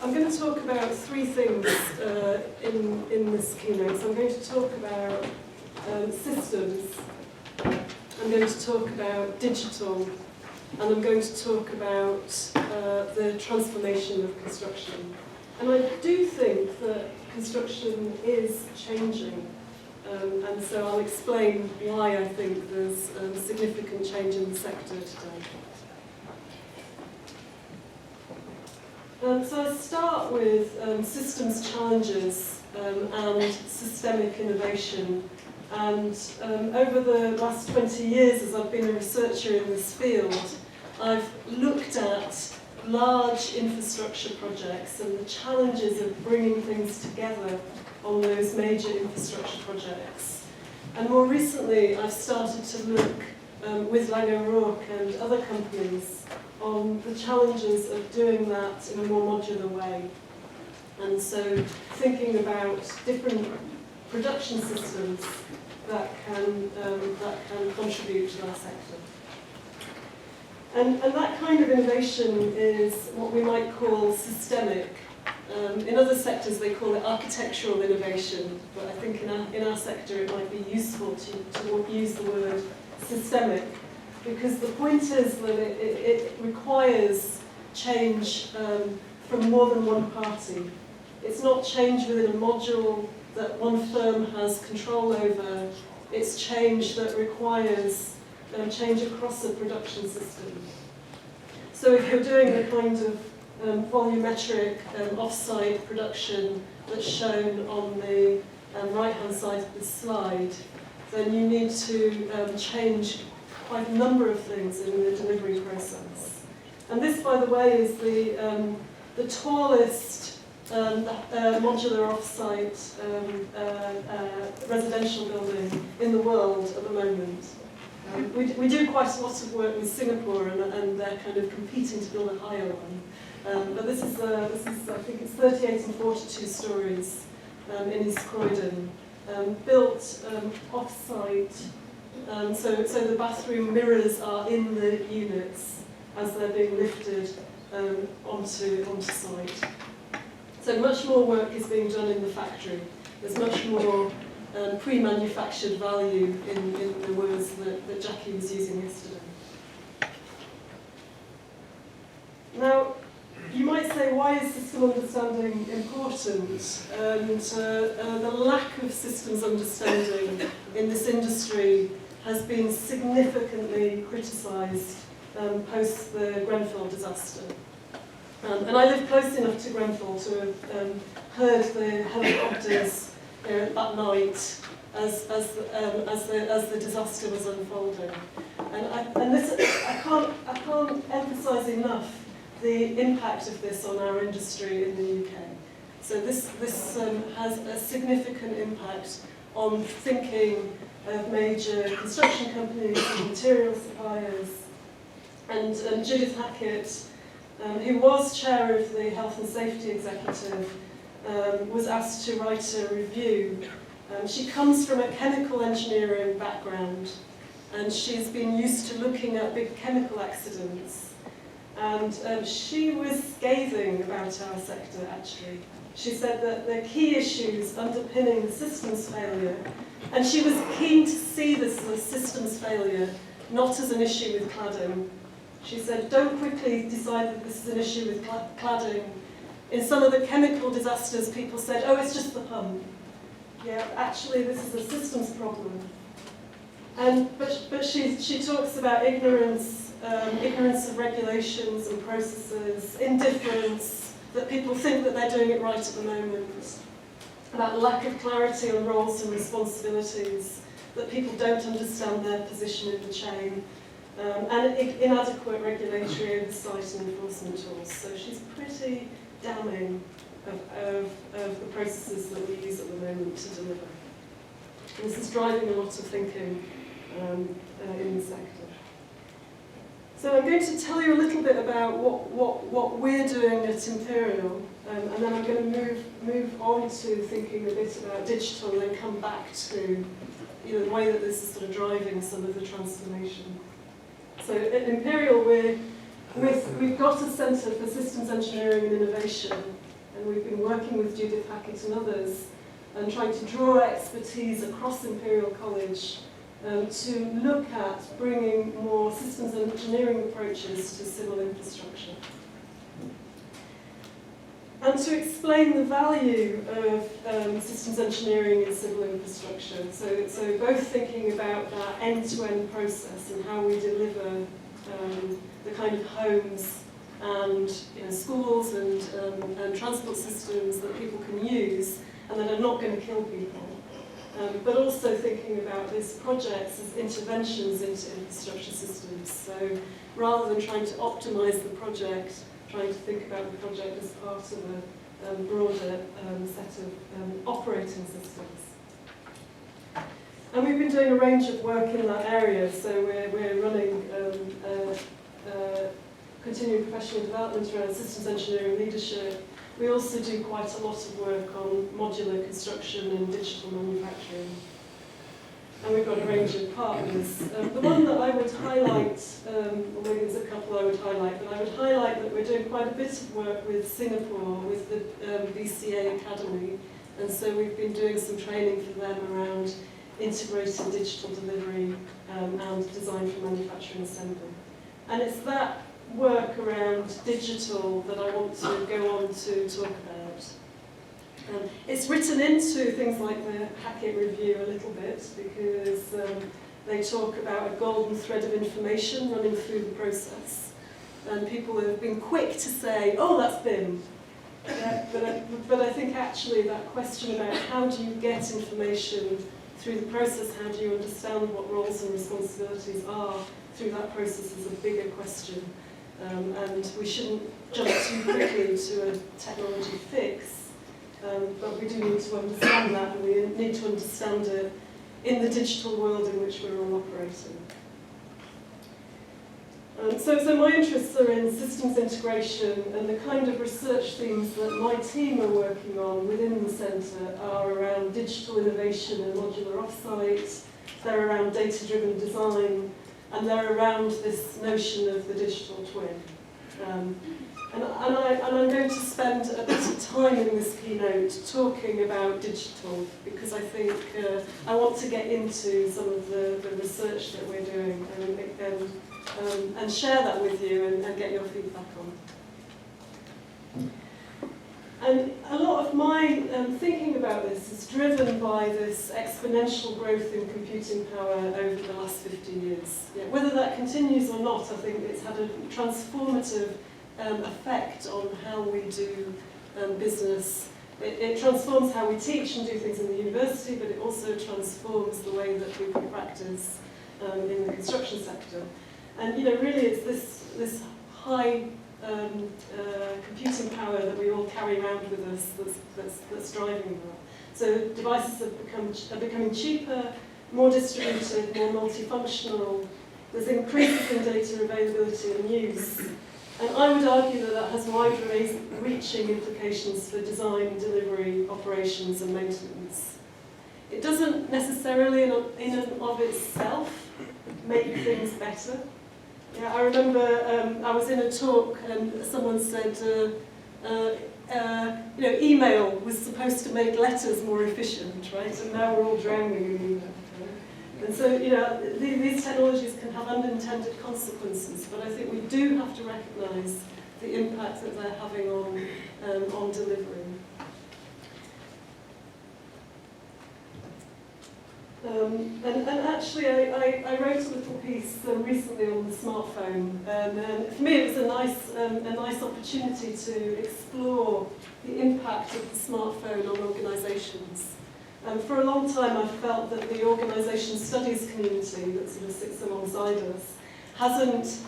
I'm going to talk about three things in this keynote. So I'm going to talk about systems, I'm going to talk about digital, and I'm going to talk about the transformation of construction. And I do think that construction is changing, and so I'll explain why I think there's significant change in the sector today. So I'll start with systems challenges and systemic innovation. And over the last 20 years, as I've been a researcher in this field, I've looked at large infrastructure projects and the challenges of bringing things together on those major infrastructure projects. And more recently, I've started to look with Lang O'Rourke and other companies on the challenges of doing that in a more modular way. And so thinking about different production systems that can contribute to our sector. And that kind of innovation is what we might call systemic. In other sectors they call it architectural innovation, but I think in our sector it might be useful to use the word systemic, because the point is that it requires change from more than one party. It's not change within a module that one firm has control over. It's change that requires change across a production system. So if you're doing the kind of volumetric off-site production that's shown on the right-hand side of this slide, then you need to change quite a number of things in the delivery process. And this, by the way, is the tallest modular off-site residential building in the world at the moment. We do quite a lot of work with Singapore, and they're kind of competing to build a higher one. But this is I think it's 38 and 42 stories in East Croydon, built off-site. So the bathroom mirrors are in the units as they're being lifted onto site. So much more work is being done in the factory. There's much more pre-manufactured value in the words that Jackie was using yesterday. Now, you might say, why is system understanding important? And the lack of systems understanding in this industry has been significantly criticised post the Grenfell disaster. And I live close enough to Grenfell to have heard the helicopters at night as the disaster was unfolding. And I can't emphasise enough the impact of this on our industry in the UK. So this has a significant impact on thinking of major construction companies and material suppliers. And Judith Hackett, who was chair of the Health and Safety Executive, was asked to write a review. She comes from a chemical engineering background, and she's been used to looking at big chemical accidents. And she was scathing about our sector, actually. She said that the key issues underpinning the systems failure, and she was keen to see this as a systems failure, not as an issue with cladding. She said, don't quickly decide that this is an issue with cladding. In some of the chemical disasters, people said, oh, it's just the pump. Yeah, actually, this is a systems problem. But she talks about ignorance of regulations and processes, indifference, that people think that they're doing it right at the moment, about lack of clarity on roles and responsibilities, that people don't understand their position in the chain, and inadequate regulatory oversight and enforcement tools. So she's pretty damning of the processes that we use at the moment to deliver. And this is driving a lot of thinking in the sector. So I'm going to tell you a little bit about what we're doing at Imperial, and then I'm going to move on to thinking a bit about digital, and then come back to the way that this is sort of driving some of the transformation. So at Imperial, we've got a Centre for Systems Engineering and Innovation, we've been working with Judith Hackett and others and trying to draw expertise across Imperial College to look at bringing more systems engineering approaches to civil infrastructure. And to explain the value of systems engineering in civil infrastructure. So both thinking about that end-to-end process and how we deliver the kind of homes and schools and transport systems that people can use and that are not going to kill people. But also thinking about these projects as interventions into infrastructure systems. So rather than trying to optimize the project, trying to think about the project as part of a broader set of operating systems. And we've been doing a range of work in that area. So we're running continuing professional development around systems engineering leadership. We also do quite a lot of work on modular construction and digital manufacturing. And we've got a range of partners. The one that I would highlight, or maybe there's a couple I would highlight, but I would highlight that we're doing quite a bit of work with Singapore, with the BCA Academy. And so we've been doing some training for them around integrated digital delivery and design for manufacturing assembly. And it's that work around digital that I want to go on to talk about. It's written into things like the Hackett Review a little bit because they talk about a golden thread of information running through the process. And people have been quick to say, oh, that's BIM. But I think actually that question about how do you get information through the process, how do you understand what roles and responsibilities are through that process is a bigger question. And we shouldn't jump too quickly to a technology fix, but we do need to understand that, and we need to understand it in the digital world in which we're all operating. So my interests are in systems integration, and the kind of research themes that my team are working on within the centre are around digital innovation and modular offsite, they're around data-driven design, and they're around this notion of the digital twin. And I'm going to spend a bit of time in this keynote talking about digital, because I think I want to get into some of the research that we're doing and share that with you and get your feedback on. And a lot of my thinking about this is driven by this exponential growth in computing power over the last 50 years. Yeah, whether that continues or not, I think it's had a transformative effect on how we do business. It transforms how we teach and do things in the university, but it also transforms the way that people practice in the construction sector. And really it's this high computing power that we all carry around with us that's driving that. So devices are becoming cheaper, more distributed, more multifunctional. There's increases in data availability and use. And I would argue that has wide-reaching implications for design, delivery, operations and maintenance. It doesn't necessarily in and of itself make things better. Yeah, I remember I was in a talk and someone said, email was supposed to make letters more efficient, right? And now we're all drowning in email. Right? And so, these technologies can have unintended consequences, but I think we do have to recognise the impact that they're having on delivery. And actually, I wrote a little piece recently on the smartphone, and for me it was a nice opportunity to explore the impact of the smartphone on organisations. For a long time I've felt that the organisation studies community that sort of sits alongside us hasn't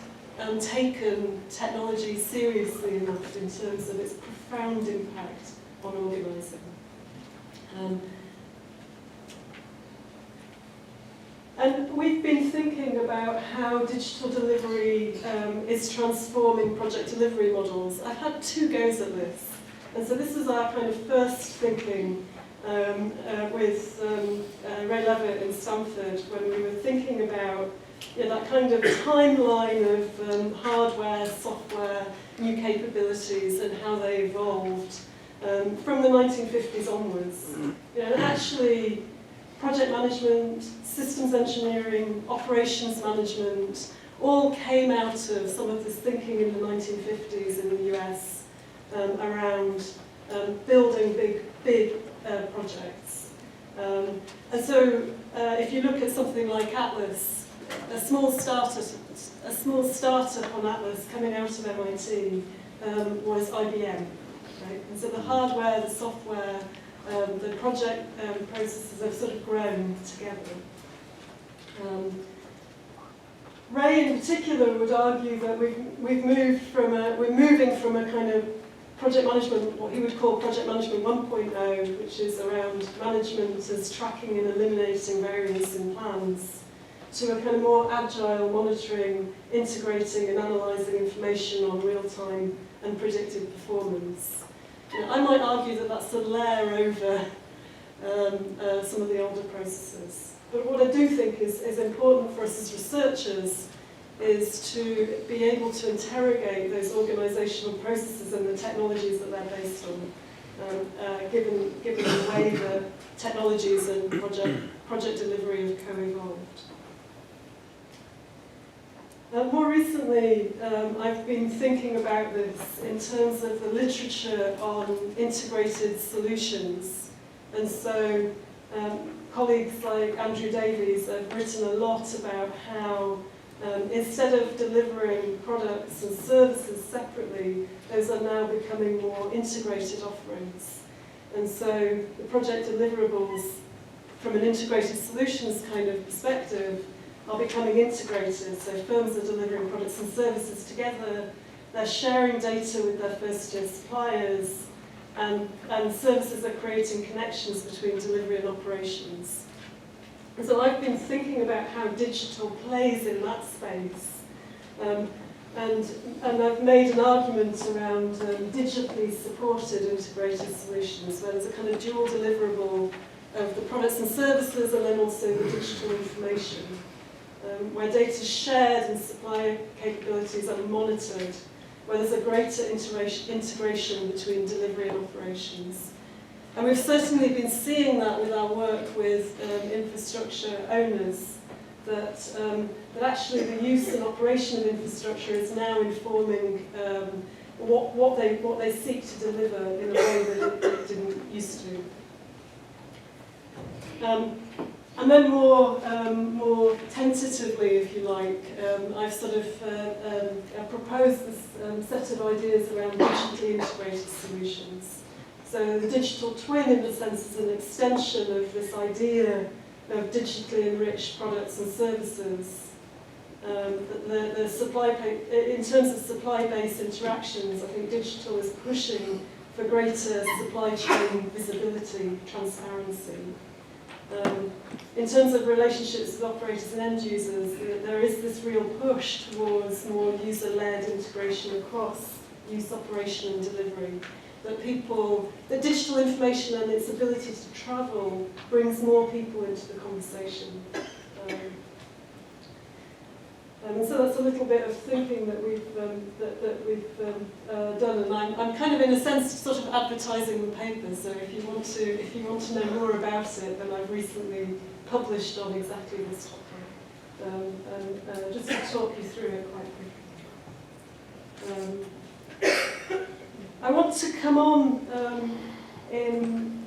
taken technology seriously enough in terms of its profound impact on organising. And we've been thinking about how digital delivery is transforming project delivery models. I've had 2 goes at this. And so this is our kind of first thinking with Ray Levitt in Stanford, when we were thinking about that kind of timeline of hardware, software, new capabilities and how they evolved. from the 1950s onwards. And actually, project management, systems engineering, operations management, all came out of some of this thinking in the 1950s in the US around building big projects. And so if you look at something like Atlas, a small startup on Atlas coming out of MIT was IBM. Right? And so the hardware, the software, the project processes have sort of grown together. Ray in particular would argue that we're moving from a kind of project management, what he would call project management 1.0, which is around management as tracking and eliminating variance in plans, to a kind of more agile monitoring, integrating and analysing information on real-time and predictive performance. I might argue that that's a layer over some of the older processes. But what I do think is important for us as researchers is to be able to interrogate those organisational processes and the technologies that they're based on, given the way that technologies and project delivery have co-evolved. More recently, I've been thinking about this in terms of the literature on integrated solutions. And so colleagues like Andrew Davies have written a lot about how instead of delivering products and services separately, those are now becoming more integrated offerings. And so the project deliverables, from an integrated solutions kind of perspective, are becoming integrated. So firms are delivering products and services together, they're sharing data with their first-tier suppliers, and services are creating connections between delivery and operations. And so I've been thinking about how digital plays in that space. And I've made an argument around digitally supported integrated solutions, where there's a kind of dual deliverable of the products and services and then also the digital information, where data is shared and supply capabilities are monitored, where there's a greater integration between delivery and operations. And we've certainly been seeing that with our work with infrastructure owners, that actually the use and operation of infrastructure is now informing what they seek to deliver in a way that it didn't used to. And then more tentatively, if you like, I've sort of proposed this set of ideas around digitally integrated solutions. So the digital twin, in a sense, is an extension of this idea of digitally enriched products and services. The supply, in terms of supply-based interactions, I think digital is pushing for greater supply chain visibility, transparency. In terms of relationships with operators and end users, there is this real push towards more user-led integration across use, operation and delivery. That digital information and its ability to travel brings more people into the conversation. And so that's a little bit of thinking that we've done, and I'm kind of in a sense sort of advertising the paper. So if you want to know more about it, then I've recently published on exactly this topic, and just to talk you through it quite quickly. I want to come on in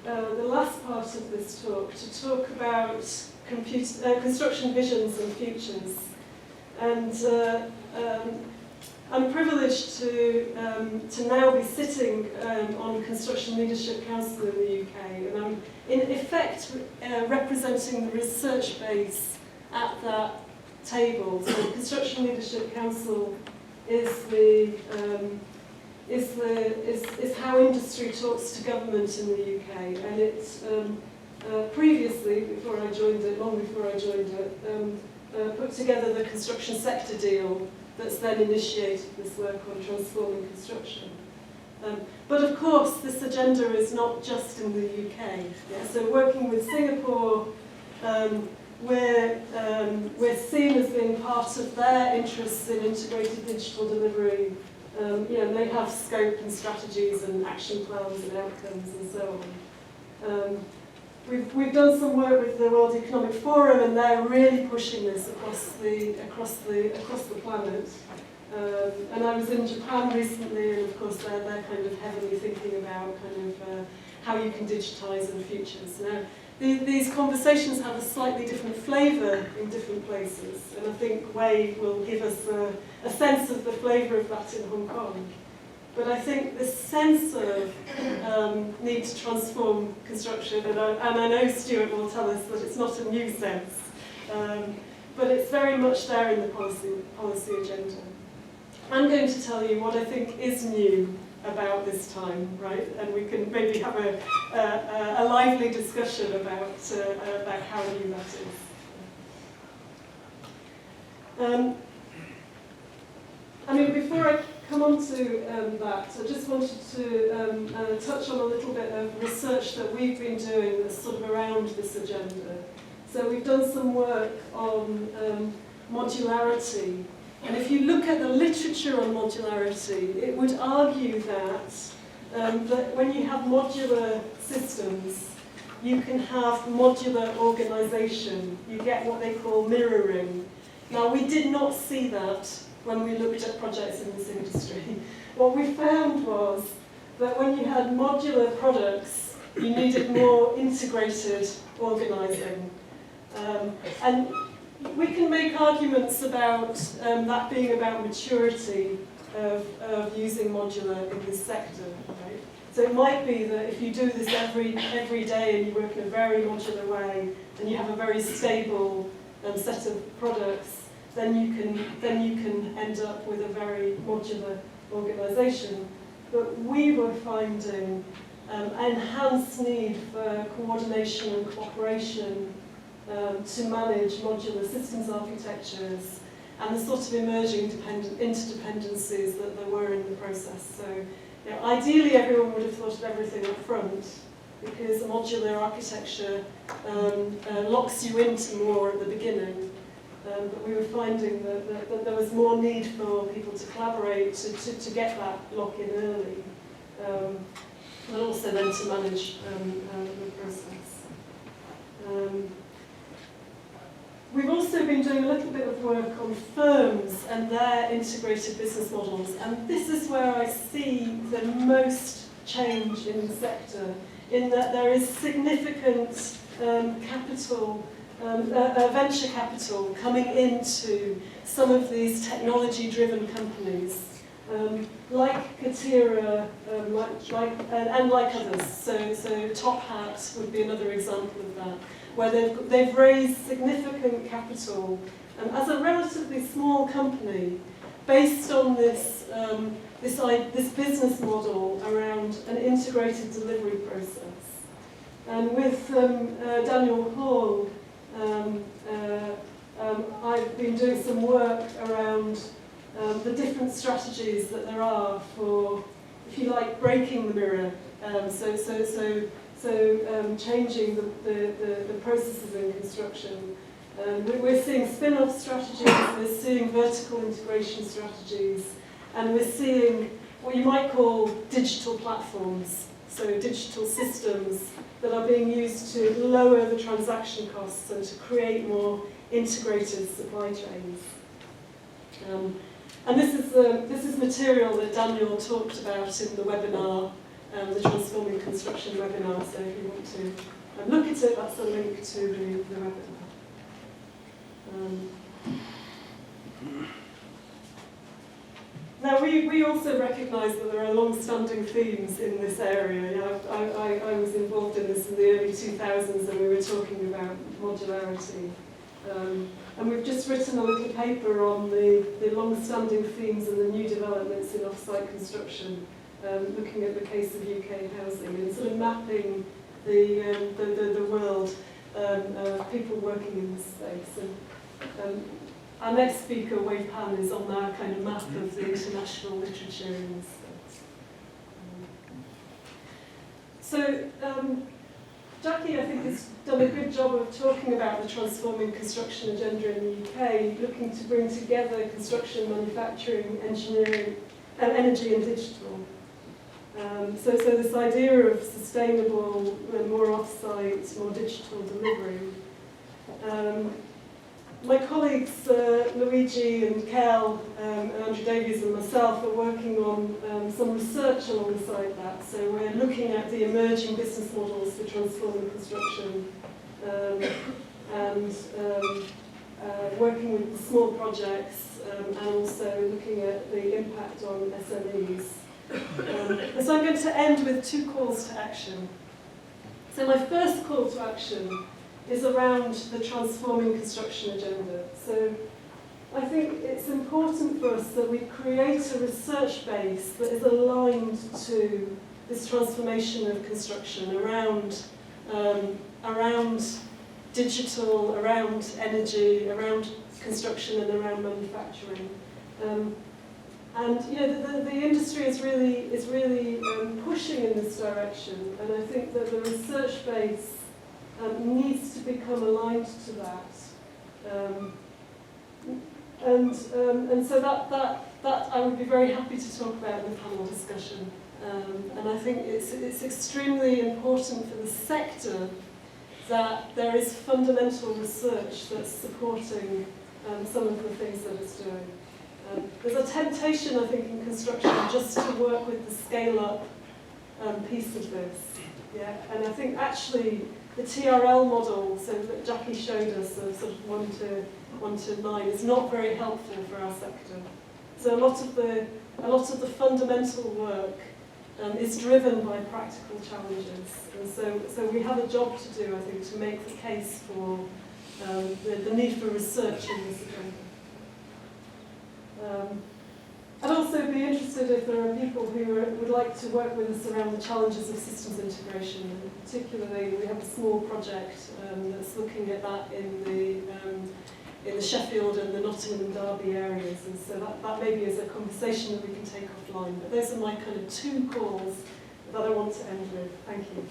the last part of this talk to talk about construction visions and futures. And I'm privileged to now be sitting on Construction Leadership Council in the UK, and I'm in effect representing the research base at that table. So the Construction Leadership Council is how industry talks to government in the UK, and it's previously, before I joined it, long before I joined it, put together the construction sector deal that's then initiated this work on transforming construction. But of course, this agenda is not just in the UK. Yeah? So working with Singapore, we're seen as being part of their interests in integrated digital delivery And they have scope and strategies and action plans and outcomes and so on. We've done some work with the World Economic Forum, and they're really pushing this across the planet. And I was in Japan recently, and of course they're kind of heavily thinking about how you can digitise in the futures. Now, these conversations have a slightly different flavour in different places, and I think Whyte will give us a sense of the flavour of that in Hong Kong. But I think this sense of need to transform construction, and I know Stuart will tell us that it's not a new sense, but it's very much there in the policy agenda. I'm going to tell you what I think is new about this time, right? And we can maybe have a lively discussion about how new that is. Before I come on to that, I just wanted to touch on a little bit of research that we've been doing that's sort of around this agenda. So we've done some work on modularity. And if you look at the literature on modularity, it would argue that when you have modular systems, you can have modular organisation. You get what they call mirroring. Now, we did not see that when we looked at projects in this industry. What we found was that when you had modular products, you needed more integrated organising. And we can make arguments about that being about maturity of using modular in this sector, right? So it might be that if you do this every day and you work in a very modular way and you have a very stable set of products, then you can end up with a very modular organisation. But we were finding enhanced need for coordination and cooperation to manage modular systems architectures and the sort of emerging interdependencies that there were in the process. So, ideally, everyone would have thought of everything up front, because a modular architecture locks you into more at the beginning. But we were finding that there was more need for people to collaborate to get that lock-in early, but also then to manage the process. We've also been doing a little bit of work on firms and their integrated business models, and this is where I see the most change in the sector, in that there is significant capital, venture capital coming into some of these technology-driven companies, like Katira, and like others. So Top Hat would be another example of that, where they've raised significant capital as a relatively small company, based on this business model around an integrated delivery process. And with Daniel Hall, I've been doing some work around the different strategies that there are for, if you like, breaking the mirror. Changing the processes in construction. We're seeing spin-off strategies, we're seeing vertical integration strategies, and we're seeing what you might call digital platforms, so digital systems that are being used to lower the transaction costs and to create more integrated supply chains. And this is material that Daniel talked about in the webinar, the Transforming Construction webinar, so if you want to look at it, that's a link to the webinar. Now, we also recognise that there are long-standing themes in this area. I was involved in this in the early 2000s, and we were talking about modularity. And we've just written a little paper on the long-standing themes and the new developments in off-site construction, looking at the case of UK housing and sort of mapping the world of people working in this space. And our next speaker, Whyte, is on our kind of map of the international literature in this space. So Jackie, I think, has done a good job of talking about the transforming construction agenda in the UK, looking to bring together construction, manufacturing, engineering energy and digital. So this idea of sustainable, more off-site, more digital delivery. My colleagues Luigi and Kel and Andrew Davies and myself are working on some research alongside that. So we're looking at the emerging business models for transforming construction and working with the small projects and also looking at the impact on SMEs. And so I'm going to end with 2 calls to action. So my first call to action is around the transforming construction agenda. So I think it's important for us that we create a research base that is aligned to this transformation of construction around digital, around energy, around construction and around manufacturing. And you know, the industry is really pushing in this direction, and I think that the research base needs to become aligned to that. And so that I would be very happy to talk about in the panel discussion. And I think it's extremely important for the sector that there is fundamental research that's supporting some of the things that it's doing. There's a temptation, I think, in construction just to work with the scale-up piece of this. Yeah? And I think actually the TRL model, so that Jackie showed us, of sort of 1 to 9, is not very helpful for our sector. So a lot of the fundamental work is driven by practical challenges, and so we have a job to do, I think, to make the case for the need for research in this agenda. I'd also be interested if there are people who would like to work with us around the challenges of systems integration. And particularly, we have a small project that's looking at that in the Sheffield and the Nottingham and Derby areas, and so that maybe is a conversation that we can take offline. But those are my kind of 2 calls that I want to end with. Thank you.